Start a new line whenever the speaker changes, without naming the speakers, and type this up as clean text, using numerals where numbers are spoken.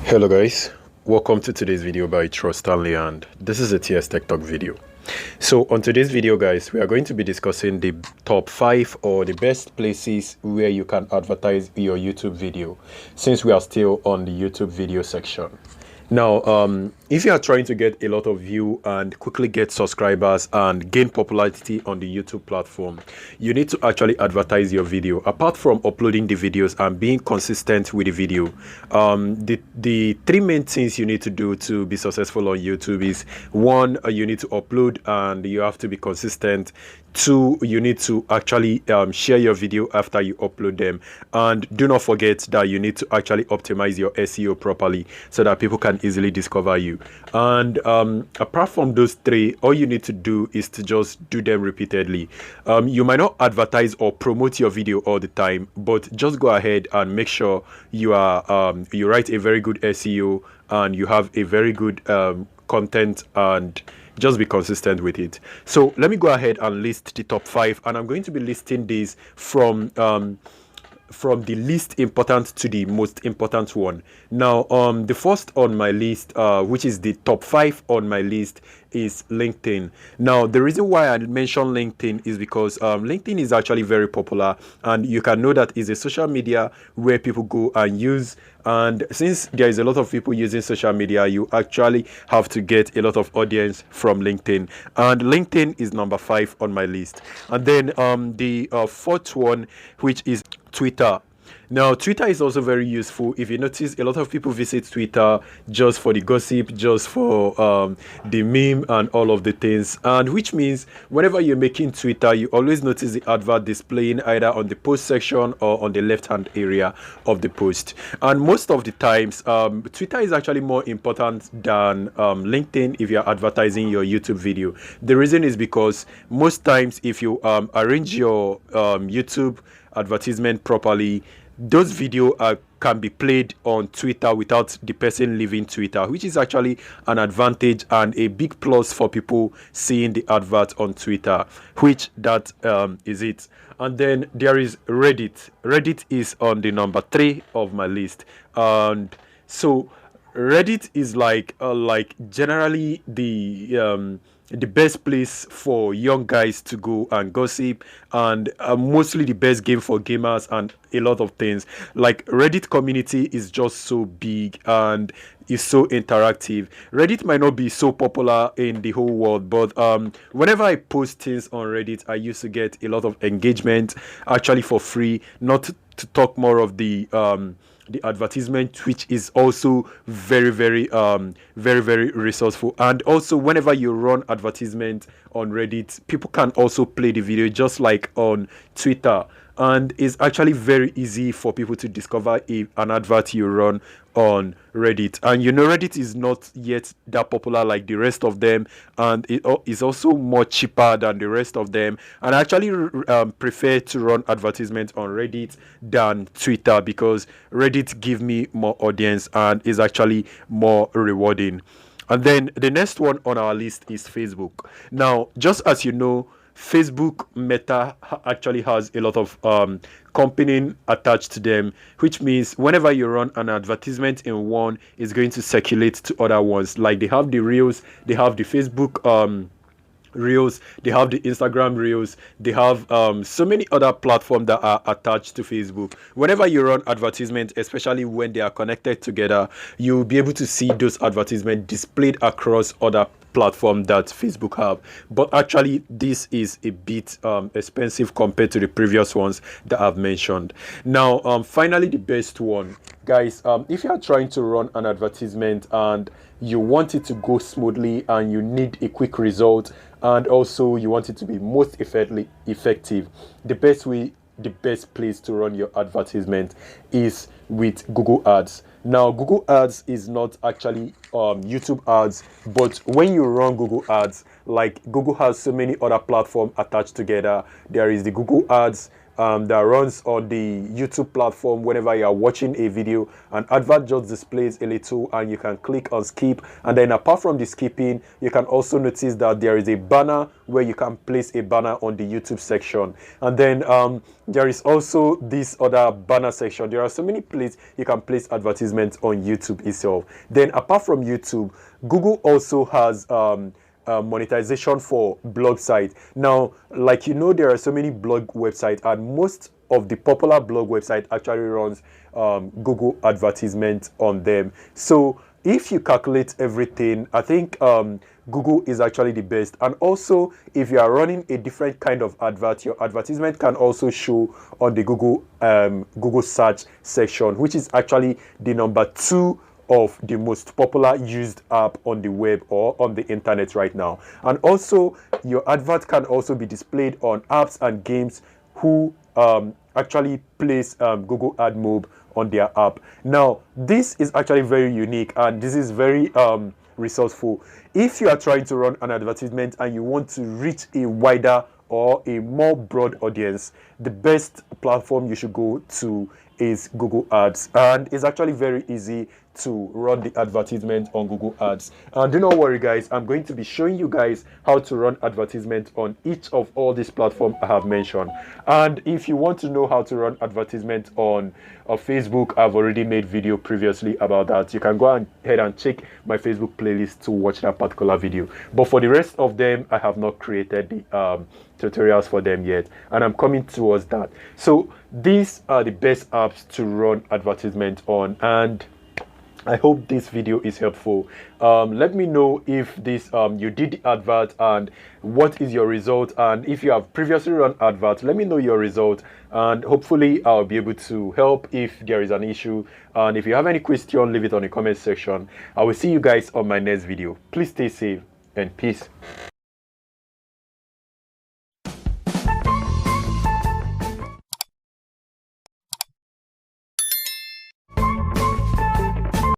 Hello guys, welcome to today's video by Trust Stanley, and this is a TS Tech Talk video. So on today's video guys, we are going to be discussing the top 5 or the best places where you can advertise your YouTube video, since we are still on the YouTube video section. Now, if you are trying to get a lot of view and quickly get subscribers and gain popularity on the YouTube platform, you need to actually advertise your video. Apart from uploading the videos and being consistent with the video, the three main things you need to do to be successful on YouTube is: one, you need to upload and you have to be consistent. Two, you need to actually share your video after you upload them, and do not forget that you need to actually optimize your SEO properly so that people can easily discover you. And apart from those three, all you need to do is to just do them repeatedly. You might not advertise or promote your video all the time, but just go ahead and make sure you write a very good SEO and you have a very good content, and just be consistent with it. So let me go ahead and list the top 5, and I'm going to be listing these from the least important to the most important one. Now, the first on my list, which is the top 5 on my list, is LinkedIn. Now, the reason why I mentioned LinkedIn is because LinkedIn is actually very popular, and you can know that it's a social media where people go and use. And since there is a lot of people using social media, you actually have to get a lot of audience from LinkedIn. And LinkedIn is number 5 on my list. And then the fourth one, which is Twitter. Now, Twitter is also very useful. If you notice, a lot of people visit Twitter just for the gossip, just for the meme and all of the things. And which means whenever you're making Twitter, you always notice the advert displaying either on the post section or on the left-hand area of the post. And most of the times, Twitter is actually more important than LinkedIn if you're advertising your YouTube video. The reason is because most times if you arrange your YouTube advertisement properly, those videos can be played on Twitter without the person leaving Twitter, which is actually an advantage and a big plus for people seeing the advert on Twitter, which that is it. And then there is Reddit. Reddit is on the number 3 of my list. And so Reddit is like generally the best place for young guys to go and gossip, and mostly the best game for gamers and a lot of things. Like, Reddit community is just so big and is so interactive. Reddit might not be so popular in the whole world, but whenever I post things on Reddit, I used to get a lot of engagement, actually for free, not to talk more of the advertisement, which is also very resourceful. And also, whenever you run advertisement on Reddit, people can also play the video just like on Twitter, and it's actually very easy for people to discover an advert you run on Reddit. And you know, Reddit is not yet that popular like the rest of them, and it is also more cheaper than the rest of them. And I actually prefer to run advertisement on Reddit than Twitter, because Reddit give me more audience and is actually more rewarding. And then the next one on our list is Facebook. Now, just as you know, Facebook Meta actually has a lot of company attached to them, which means whenever you run an advertisement in one, it's going to circulate to other ones. Like, they have the Reels, they have the Facebook Reels, they have the Instagram Reels, they have so many other platforms that are attached to Facebook. Whenever you run advertisement, especially when they are connected together, you'll be able to see those advertisements displayed across other platform that Facebook have. But actually, this is a bit expensive compared to the previous ones that I've mentioned. Now, finally, the best one, guys, if you are trying to run an advertisement and you want it to go smoothly and you need a quick result, and also you want it to be most effective, the best place to run your advertisement is with Google Ads. Now, Google Ads is not actually YouTube ads, but when you run Google Ads, like, Google has so many other platforms attached together. There is the Google Ads that runs on the YouTube platform. Whenever you are watching a video, an advert just displays a little and you can click on skip. And then apart from the skipping, you can also notice that there is a banner where you can place a banner on the YouTube section. And then there is also this other banner section. There are so many places you can place advertisements on YouTube itself. Then apart from YouTube, Google also has monetization for blog sites. Now, like there are so many blog websites, and most of the popular blog website actually runs Google advertisement on them. So if you calculate everything, I think Google is actually the best. And also, if you are running a different kind of advert, your advertisement can also show on the Google search section, which is actually the number 2 of the most popular used app on the web or on the internet right now. And also, your advert can also be displayed on apps and games who actually place Google Ad Mob on their app. Now, this is actually very unique, and this is very resourceful. If you are trying to run an advertisement and you want to reach a wider or a more broad audience, the best platform you should go to is Google Ads, and it's actually very easy to run the advertisement on Google Ads. And do not worry guys, I'm going to be showing you guys how to run advertisement on each of all these platforms I have mentioned. And if you want to know how to run advertisement on Facebook, I've already made video previously about that. You can go ahead and check my Facebook playlist to watch that particular video. But for the rest of them, I have not created the tutorials for them yet, and I'm coming towards that. So these are the best apps to run advertisement on, and I hope this video is helpful. Let me know if this you did the advert and what is your result, and if you have previously run advert, let me know your result, and hopefully I'll be able to help if there is an issue. And if you have any question, leave it on the comment section. I will see you guys on my next video. Please stay safe and peace.